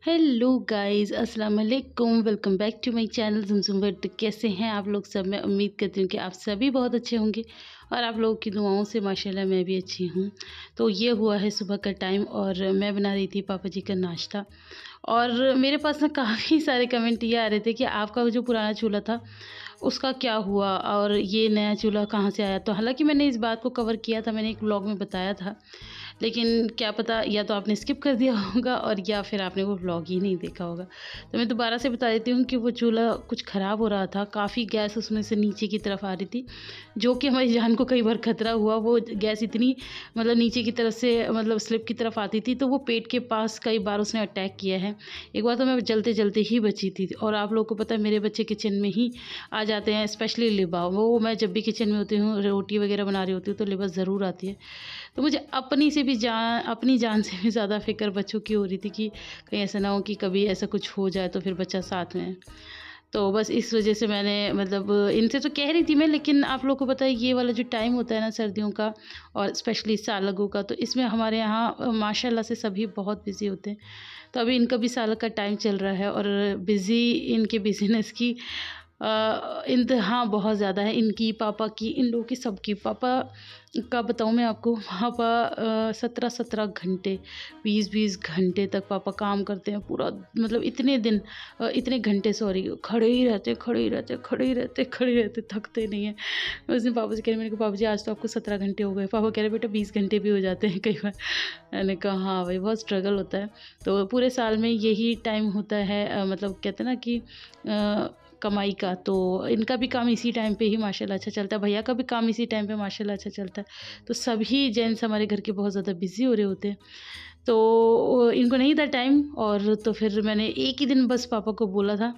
Hello guys, अस्सलाम वालेकुम। Welcome back to my channel ज़ुमज़ुम वर्ल्ड। कैसे हैं आप लोग सब? मैं उम्मीद करती हूँ कि आप सभी बहुत अच्छे होंगे और आप लोगों की दुआओं से माशाल्लाह मैं भी अच्छी हूँ। तो ये हुआ है सुबह का टाइम और मैं बना रही थी पापा जी का नाश्ता। और मेरे पास ना काफ़ी सारे कमेंट ये आ रहे थे कि आपका जो पुराना चूल्हा था उसका क्या हुआ और ये नया चूल्हा कहाँ से आया। तो हालांकि मैंने इस बात को कवर किया था, मैंने एक व्लॉग में बताया था, लेकिन क्या पता या तो आपने स्किप कर दिया होगा और या फिर आपने वो व्लॉग ही नहीं देखा होगा। तो मैं दोबारा से बता देती हूँ कि वो चूल्हा कुछ ख़राब हो रहा था, काफ़ी गैस उसमें से नीचे की तरफ आ रही थी, जो कि हमारी जान को कई बार खतरा हुआ। वो गैस इतनी मतलब नीचे की तरफ से मतलब स्लिप की तरफ आती थी, तो वो पेट के पास कई बार उसने अटैक किया है। एक बार तो मैं जलते-जलते ही बची थी। और आप लोगों को पता है मेरे बच्चे किचन में ही आ जाते हैं, स्पेशली लिबा। वो मैं जब भी किचन में होती हूँ, रोटी वग़ैरह बना रही होती हूँ, तो लिबा ज़रूर आती है। तो मुझे अपनी जान से भी ज़्यादा फ़िक्र बच्चों की हो रही थी कि कहीं ऐसा ना हो कि कभी ऐसा कुछ हो जाए तो फिर बच्चा साथ में है। तो बस इस वज़ह से मैंने मतलब इनसे तो कह रही थी मैं, लेकिन आप लोगों को पता है ये वाला जो टाइम होता है ना सर्दियों का और स्पेशली सालगों का, तो इसमें हमारे यहाँ माशाल्लाह से सभी बहुत बिज़ी होते हैं। तो अभी इनका भी साल का टाइम चल रहा है और बिज़ी इनके बिज़ीनेस की इंतहा बहुत ज़्यादा है, इनकी, पापा की, इन लोगों की, सबकी। पापा का बताऊँ मैं आपको, पापा 17-17 घंटे, 20-20 घंटे तक पापा काम करते हैं पूरा, मतलब इतने दिन, इतने घंटे सॉरी, खड़े ही रहते, खड़े ही रहते, खड़े ही रहते, खड़े ही रहते, थकते नहीं हैं। मैं उस दिन पापा से कह रही, मैंने कहा पापा जी आज तो आपको 17 घंटे हो गए। पापा कह रहे बेटा 20 घंटे भी हो जाते हैं कई बार। मैंने कहा हाँ भाई, बहुत स्ट्रगल होता है। तो पूरे साल में यही टाइम होता है, मतलब कहते हैं ना कि कमाई का। तो इनका भी काम इसी टाइम पे ही माशाल्लाह अच्छा चलता है, भैया का भी काम इसी टाइम पे माशाल्लाह अच्छा चलता है। तो सभी जेंट्स हमारे घर के बहुत ज़्यादा बिज़ी हो रहे होते हैं। तो इनको नहीं था टाइम, और तो फिर मैंने एक ही दिन बस पापा को बोला था।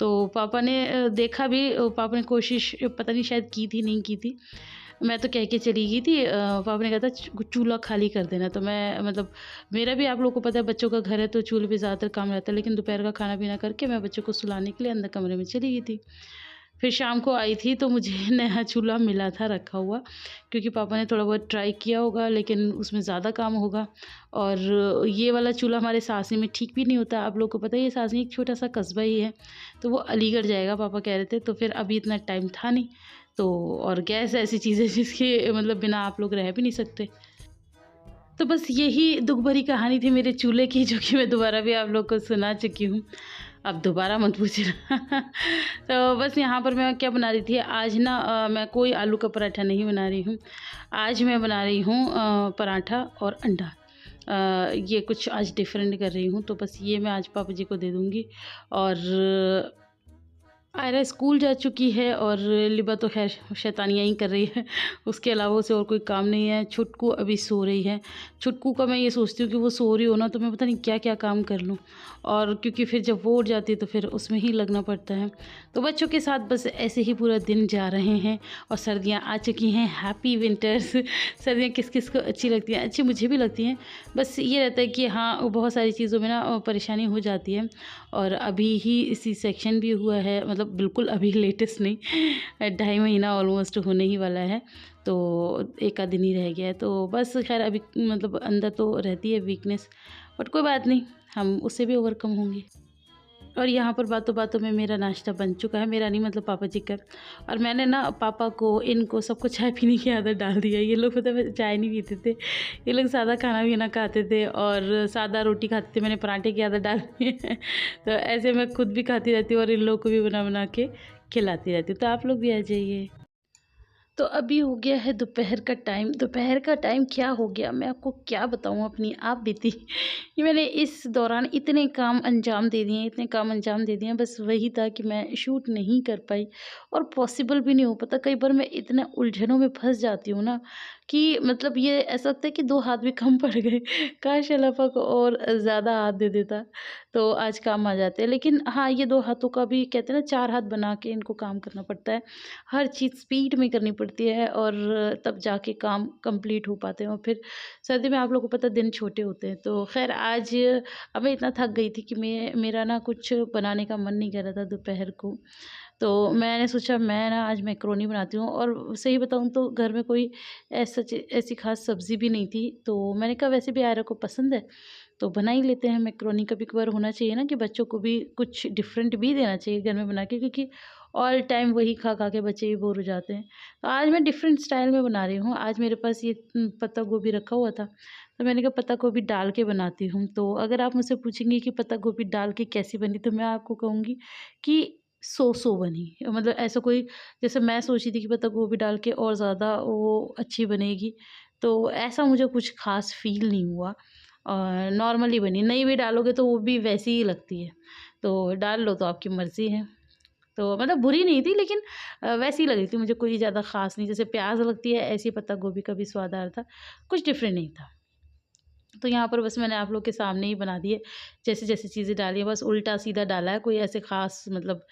तो पापा ने देखा भी, पापा ने कोशिश पता नहीं शायद की थी, नहीं की थी। मैं तो कह के चली गई थी, पापा ने कहा था चूल्हा खाली कर देना। तो मैं मतलब मेरा भी आप लोगों को पता है बच्चों का घर है तो चूल्हे पे ज़्यादातर काम रहता है, लेकिन दोपहर का खाना पीना करके मैं बच्चों को सुलाने के लिए अंदर कमरे में चली गई थी। फिर शाम को आई थी तो मुझे नया चूल्हा मिला था रखा हुआ, क्योंकि पापा ने थोड़ा बहुत ट्राई किया होगा लेकिन उसमें ज़्यादा काम होगा। और ये वाला चूल्हा हमारे सासनी में ठीक भी नहीं होता। आप लोगों को पता है ये सासनी एक छोटा सा कस्बा ही है, तो वो अलीगढ़ जाएगा पापा कह रहे थे। तो फिर अभी इतना टाइम था नहीं। तो और गैस ऐसी चीज़ है जिसके मतलब बिना आप लोग रह भी नहीं सकते। तो बस यही दुःख भरी कहानी थी मेरे चूल्हे की, जो कि मैं दोबारा भी आप लोग को सुना चुकी हूँ। अब दोबारा मत पूछना। तो बस यहाँ पर मैं क्या बना रही थी आज ना, मैं कोई आलू का पराठा नहीं बना रही हूँ। आज मैं बना रही हूँ पराठा और अंडा। ये कुछ आज डिफ़रेंट कर रही हूँ, तो बस ये मैं आज पापा जी को दे दूँगी। और आयरा स्कूल जा चुकी है और लिबा तो ख़ैर शैतानियाँ ही कर रही है। उसके अलावा उसे और कोई काम नहीं है। छुटकू अभी सो रही है। छुटकू का मैं ये सोचती हूँ कि वो सो रही हो ना तो मैं पता नहीं क्या-क्या काम कर लूँ, और क्योंकि फिर जब वो उठ जाती है तो फिर उसमें ही लगना पड़ता है। तो बच्चों के साथ बस ऐसे ही पूरा दिन जा रहे हैं और सर्दियाँ आ चुकी हैं। Happy winters. सर्दियाँ किस-किस को अच्छी लगती हैं? अच्छी मुझे भी लगती हैं। बस ये रहता है कि हाँ, बहुत सारी चीज़ों में ना परेशानी हो जाती है। और अभी ही सी सेक्शन भी हुआ है, मतलब बिल्कुल अभी लेटेस्ट नहीं, 2.5 महीना ऑलमोस्ट होने ही वाला है। तो 1 आध दिन ही रह गया है। तो बस ख़ैर अभी मतलब अंदर तो रहती है वीकनेस, बट कोई बात नहीं, हम उससे भी ओवरकम होंगे। और यहाँ पर बातों-बातों में मेरा नाश्ता बन चुका है, मेरा नहीं मतलब पापा जी का। और मैंने ना पापा को, इनको सबको चाय पीने की आदत डाल दी है। ये लोग पता है चाय नहीं पीते थे, ये लोग सादा खाना-पीना खाते थे और सादा रोटी खाते थे। मैंने पराठे की आदत डाल दी है। तो ऐसे मैं खुद भी खाती रहती हूँ और इन लोगों को भी बना-बना के खिलाती रहती हूँ। तो आप लोग भी आ जाइए। तो अभी हो गया है दोपहर का टाइम। दोपहर का टाइम क्या हो गया मैं आपको क्या बताऊँ, अपनी आप बीती। ये मैंने इस दौरान इतने काम अंजाम दे दिए, इतने काम अंजाम दे दिए हैं, बस वही था कि मैं शूट नहीं कर पाई और पॉसिबल भी नहीं हो पाता। कई बार मैं इतने उलझनों में फँस जाती हूँ ना कि मतलब ये ऐसा लगता है कि 2 हाथ भी कम पड़ गए। काश अल्लाह पाक और ज़्यादा हाथ दे देता, तो आज काम आ जाते। लेकिन हाँ, ये 2 हाथों का भी कहते हैं ना 4 हाथ बना के इनको काम करना पड़ता है। हर चीज़ स्पीड में करनी पड़ती है और तब जाके काम कंप्लीट हो पाते हैं। और फिर सर्दी में आप लोगों को पता है दिन छोटे होते हैं। तो ख़ैर आज अब मैं इतना थक गई थी कि मेरा ना कुछ बनाने का मन नहीं कर रहा था दोपहर को। तो मैंने सोचा मैं ना आज मैकरोनी बनाती हूँ, और सही बताऊँ तो घर में कोई ऐसी ख़ास सब्ज़ी भी नहीं थी। तो मैंने कहा वैसे भी आयरा को पसंद है, तो बना ही लेते हैं मैक्रोनी। कभी कभार होना चाहिए ना कि बच्चों को भी कुछ डिफरेंट भी देना चाहिए घर में बना के, क्योंकि ऑल टाइम वही खा खा के बच्चे भी बोर हो जाते हैं। तो आज मैं डिफरेंट स्टाइल में बना रही हूँ। आज मेरे पास ये पत्ता गोभी रखा हुआ था, तो मैंने कहा पत्ता गोभी डाल के बनाती हूँ। तो अगर आप मुझसे पूछेंगे कि पत्ता गोभी डाल के कैसी बनी, तो मैं आपको कहूँगी कि सो बनी। मतलब ऐसा कोई, जैसे मैं सोची थी कि पत्ता गोभी डाल के और ज़्यादा वो अच्छी बनेगी, तो ऐसा मुझे कुछ ख़ास फ़ील नहीं हुआ और नॉर्मली बनी। नहीं भी डालोगे तो वो भी वैसी ही लगती है, तो डाल लो तो आपकी मर्ज़ी है। तो मतलब बुरी नहीं थी, लेकिन वैसी ही लग रही थी मुझे, कोई ज़्यादा ख़ास नहीं। जैसे प्याज़ लगती है ऐसे ही पत्ता गोभी का भी स्वाद आ रहा था, कुछ डिफ़रेंट नहीं था। तो यहाँ पर बस मैंने आप लोग के सामने ही बना दिए, जैसे-जैसे चीज़ें डाली हैं बस उल्टा-सीधा डाला है, कोई ऐसे ख़ास मतलब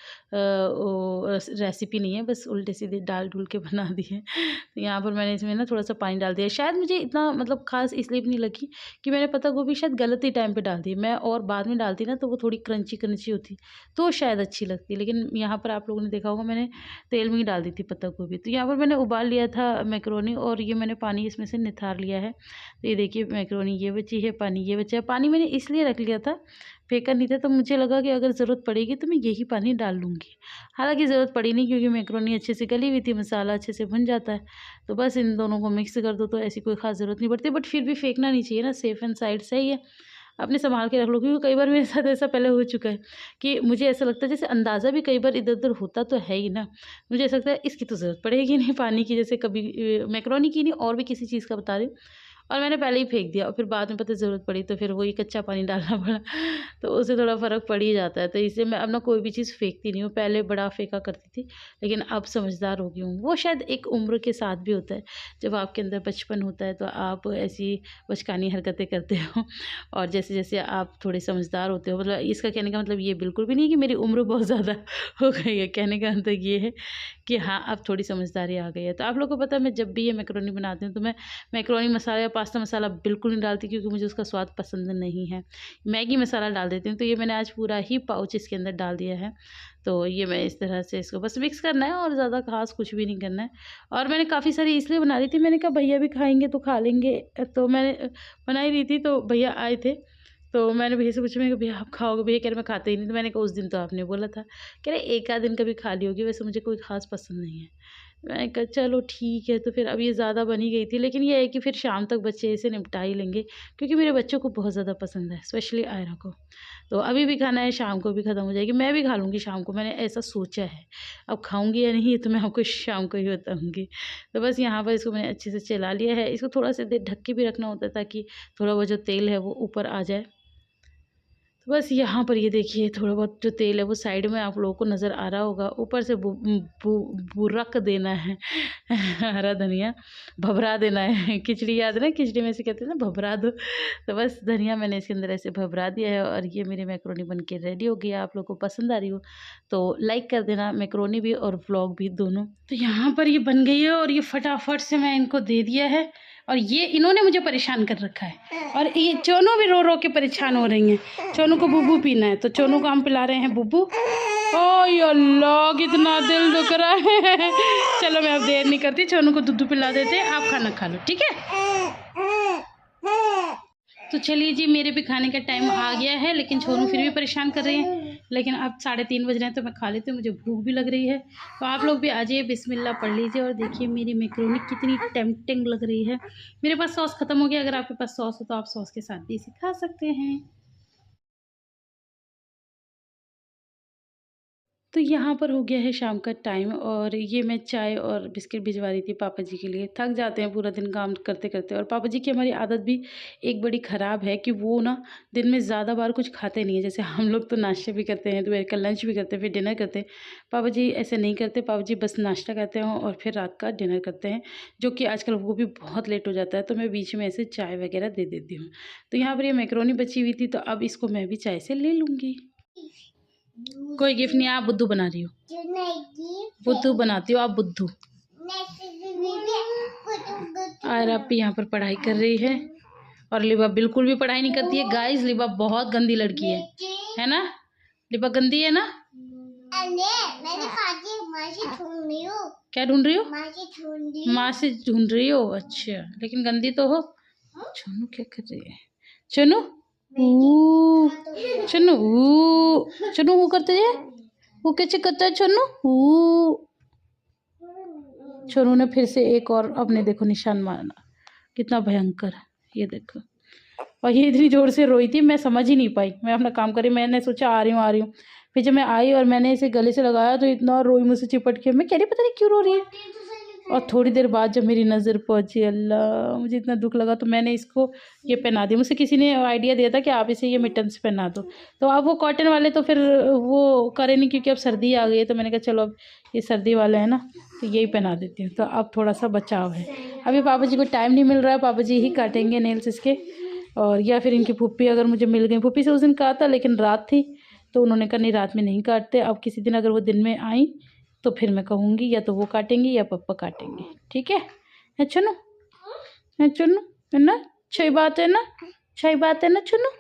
रेसिपी नहीं है, बस उल्टे-सीधे डाल-डूल के बना दिए। तो यहाँ पर मैंने इसमें ना थोड़ा-सा पानी डाल दिया। शायद मुझे इतना मतलब ख़ास इसलिए भी नहीं लगी कि मैंने पत्ता गोभी शायद गलत ही टाइम पे डाल दी। मैं और बाद में डालती ना तो वो थोड़ी क्रंची-क्रंची होती, तो शायद अच्छी लगती। लेकिन यहाँ पर आप लोगों ने देखा होगा मैंने तेल में ही डाल दी थी पत्ता गोभी। तो यहाँ पर मैंने उबाल लिया था मैक्रोनी और ये मैंने पानी इसमें से निथार लिया है। तो ये देखिए मैक्रोनी ये बची है, पानी ये बचा है। पानी मैंने इसलिए रख लिया था, फेंका नहीं था, तो मुझे लगा कि अगर ज़रूरत पड़ेगी तो मैं यही पानी डाल लूँगी। हालाँकि ज़रूरत पड़ी नहीं, क्योंकि मैक्रोनी अच्छे से गली हुई थी, मसाला अच्छे से भुन जाता है। तो बस इन दोनों को मिक्स कर दो तो ऐसी कोई ख़ास ज़रूरत नहीं पड़ती। बट फिर भी फेंकना नहीं चाहिए ना, सेफ़ एंड साइड सही है। अपने सँभाल के रख लो, क्योंकि कई बार मेरे साथ ऐसा पहले हो चुका है कि मुझे ऐसा लगता है जैसे अंदाज़ा भी कई बार इधर-उधर होता तो है ही ना। मुझे ऐसा लगता है इसकी तो ज़रूरत पड़ेगी नहीं पानी की, जैसे कभी मैक्रोनी की नहीं और भी किसी चीज़ का बता रही हूँ। और मैंने पहले ही फेंक दिया और फिर बाद में पता है ज़रूरत पड़ी तो फिर वही कच्चा पानी डालना पड़ा। तो उससे थोड़ा फ़र्क पड़ ही जाता है। तो इसलिए मैं अब ना कोई भी चीज़ फेंकती नहीं हूँ। पहले बड़ा फेंका करती थी, लेकिन अब समझदार हो गई हूँ। वो शायद एक उम्र के साथ भी होता है। जब आपके अंदर बचपन होता है तो आप ऐसी बचकानी हरकतें करते हो और जैसे-जैसे आप थोड़े समझदार होते हो, मतलब इसका कहने का मतलब ये बिल्कुल भी नहीं है कि मेरी उम्र बहुत ज़्यादा हो गई है। कहने का मतलब ये है कि हाँ, अब थोड़ी समझदारी आ गई है। तो आप लोगों को पता है मैं जब भी ये मैकरोनी बनाती हूँ तो मैं मैकरोनी मसाला या पास्ता मसाला बिल्कुल नहीं डालती, क्योंकि मुझे उसका स्वाद पसंद नहीं है। मैगी मसाला डाल देती हूँ, तो ये मैंने आज पूरा ही पाउच इसके अंदर डाल दिया है। तो ये मैं इस तरह से इसको बस मिक्स करना है और ज़्यादा ख़ास कुछ भी नहीं करना है। और मैंने काफ़ी सारी इसलिए बना रही थी, मैंने कहा भैया भी खाएँगे तो खा लेंगे। तो मैंने बना ही रही थी तो भैया आए थे, तो मैंने भैया से पूछा, मैंने कहा भैया आप खाओगे? भैया कह रहे मैं खाता ही नहीं। तो मैंने कहा उस दिन तो आपने बोला था। कह रहे एक आध दिन कभी खा ली होगी, वैसे मुझे कोई ख़ास पसंद नहीं है। मैंने कहा चलो ठीक है, तो फिर अब ये ज़्यादा बन ही गई थी, लेकिन ये है कि फिर शाम तक बच्चे इसे निपटा ही लेंगे, क्योंकि मेरे बच्चों को बहुत ज़्यादा पसंद है, स्पेशली आयरा को। तो अभी भी खाना है, शाम को भी ख़त्म हो जाएगी, मैं भी खा लूँगी शाम को, मैंने ऐसा सोचा है। अब खाऊँगी या नहीं ये तो मैं आपको शाम को ही बताऊँगी। तो बस यहाँ पर इसको मैंने अच्छे से चला लिया है, इसको थोड़ा-सा देर ढक के भी रखना होता है ताकि थोड़ा वो जो तेल है वो ऊपर आ जाए। तो बस यहाँ पर ये देखिए थोड़ा बहुत जो तेल है वो साइड में आप लोगों को नज़र आ रहा होगा, ऊपर से बुरक देना है हरा धनिया, भभरा देना है। खिचड़ी याद है ना, खिचड़ी में से कहते हैं ना भभरा दो, तो बस धनिया मैंने इसके अंदर ऐसे भभरा दिया है और ये मेरी मैक्रोनी बन के रेडी हो गई है। आप लोगों को पसंद आ रही हो तो लाइक कर देना, मैक्रोनी भी और व्लॉग भी दोनों। तो यहाँ पर ये बन गई है और ये फटाफट से मैं इनको दे दिया है, और ये इन्होंने मुझे परेशान कर रखा है और ये चोनू भी रो रो के परेशान हो रही हैं। चोनू को बुब्बू पीना है तो चोनू को हम पिला रहे हैं बुब्बू। ओय अल्लाह कितना दिल दुख रहा है। चलो मैं अब देर नहीं करती, चोनू को दूध पिला देते हैं, आप खाना खा लो, ठीक है। तो चलिए जी, मेरे भी खाने का टाइम आ गया है, लेकिन छोनू फिर भी परेशान कर रहे हैं। लेकिन अब 3:30 बज रहे हैं तो मैं खा लेती हूँ, मुझे भूख भी लग रही है। तो आप लोग भी आ जाइए, बिस्मिल्लाह पढ़ लीजिए और देखिए मेरी मैक्रोनी कितनी टेम्पटिंग लग रही है। मेरे पास सॉस ख़त्म हो गया, अगर आपके पास सॉस हो तो आप सॉस के साथ भी इसे खा सकते हैं। तो यहाँ पर हो गया है शाम का टाइम और ये मैं चाय और बिस्किट भिजवा रही थी पापा जी के लिए। थक जाते हैं पूरा दिन काम करते-करते, और पापा जी की हमारी आदत भी एक बड़ी ख़राब है कि वो ना दिन में ज़्यादा बार कुछ खाते नहीं हैं। जैसे हम लोग तो नाश्ते भी करते हैं, दोपहर का लंच भी करते हैं, फिर डिनर करते हैं। पापा जी ऐसे नहीं करते, पापा जी बस नाश्ता करते हैं और फिर रात का डिनर करते हैं, जो कि आजकल वो भी बहुत लेट हो जाता है। तो मैं बीच में ऐसे चाय वग़ैरह दे देती हूँ। तो यहाँ पर ये मैक्रोनी बची हुई थी, तो अब इसको मैं भी चाय से ले लूँगी। कोई गिफ्ट नहीं, आप बुद्धू बना रही हो, बुद्धू बनाती हो आप, बुद्धू। और अब यहाँ पर पढ़ाई कर रही है और लिबा बिल्कुल भी पढ़ाई नहीं करती है। गाइस लिबा बहुत गंदी लड़की है ना? लिबा गंदी है ना? क्या ढूंढ रही हो? माँ से ढूंढ रही हो, अच्छा, लेकिन गंदी तो हो। चुनू क्या कर रही है? चुनू चुन्नू चुन्नू वो करते जाए, वो कैसे करता है चुन्नू। चुन्नू ने फिर से एक और अपने देखो निशान मारा, कितना भयंकर है ये देखो। और ये इतनी ज़ोर से रोई थी, मैं समझ ही नहीं पाई, मैं अपना काम करी, मैंने सोचा आ रही हूँ आ रही हूँ। फिर जब मैं आई और मैंने इसे गले से लगाया तो इतना रोई मुझसे चिपट के, मैं कह रही पता नहीं क्यों रो रही है। और थोड़ी देर बाद जब मेरी नज़र पहुंची, अल्लाह मुझे इतना दुख लगा, तो मैंने इसको ये पहना दिया। मुझसे किसी ने आइडिया दिया था कि आप इसे ये मिटन्स पहना दो, तो अब वो कॉटन वाले तो फिर वो करे नहीं, क्योंकि अब सर्दी आ गई है, तो मैंने कहा चलो अब ये सर्दी वाला है ना, तो यही पहना देती हूँ, तो अब थोड़ा सा बचाव है। अभी पापा जी को टाइम नहीं मिल रहा है, पापा जी ही काटेंगे नेल्स इसके, और या फिर इनकी फूफी अगर मुझे मिल गई। फूफी से उस दिन कहा था लेकिन रात थी, तो उन्होंने कहा नहीं रात में नहीं काटते। अब किसी दिन अगर वो दिन में आई तो फिर मैं कहूँगी, या तो वो काटेंगी या पापा काटेंगे, ठीक है चुन्नू, है चुन्नू, है ना, अच्छी बात है ना, अच्छी बात है ना चुन्नू।